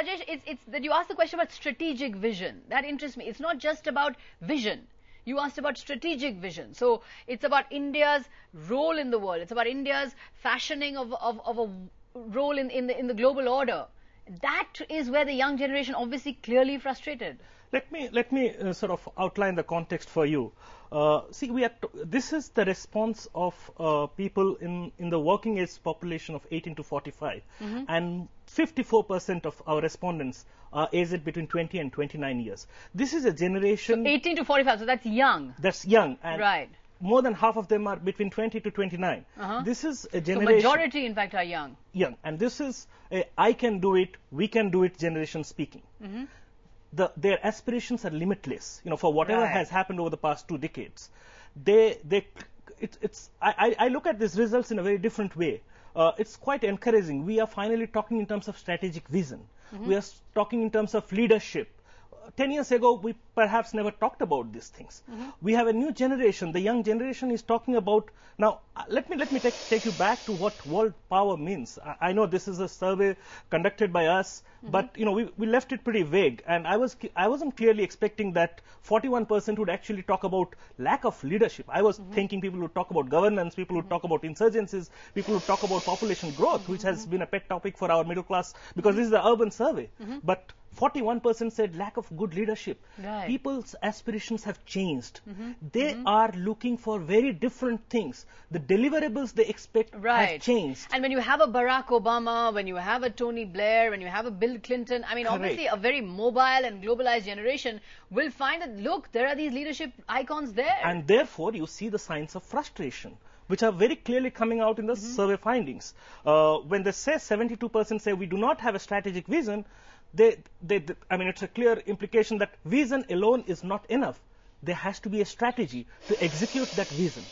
Rajesh, it's that you asked the question about strategic vision. That interests me. It's not just about vision. You asked about strategic vision. So it's about India's role in the world. It's about India's fashioning of a role in the global order. That is where the young generation obviously clearly frustrated. Let me sort of outline the context for you. See, this is the response of people in the working age population of 18 to 45, and 54% of our respondents are aged between 20 and 29 years. This is a generation. So 18 to 45, so that's young. That's young, and right. More than half of them are between 20 to 29. This is a generation. So majority, in fact, are young. Young, and this is a I can do it, we can do it generation speaking. Their aspirations are limitless. You know, for whatever has happened over the past 2 decades, I look at these results in a very different way. It's quite encouraging. We are finally talking in terms of strategic vision. We are talking in terms of leadership. 10 years ago, we perhaps never talked about these things. We have a new generation. The young generation is talking about. Now, let me take you back to what world power means. I know this is a survey conducted by us, but you know we left it pretty vague, and I wasn't clearly expecting that 41% would actually talk about lack of leadership. I was thinking people would talk about governance, people would talk about insurgencies, people would talk about population growth, which has been a pet topic for our middle class because this is the urban survey. But 41% said lack of good leadership. Right. People's aspirations have changed. They are looking for very different things. The deliverables they expect have changed. And when you have a Barack Obama, when you have a Tony Blair, when you have a Bill Clinton, I mean, obviously a very mobile and globalized generation will find that, look, there are these leadership icons there. And therefore, you see the signs of frustration, which are very clearly coming out in the survey findings. When they say 72% say we do not have a strategic vision, I mean, it's a clear implication that vision alone is not enough. There has to be a strategy to execute that vision.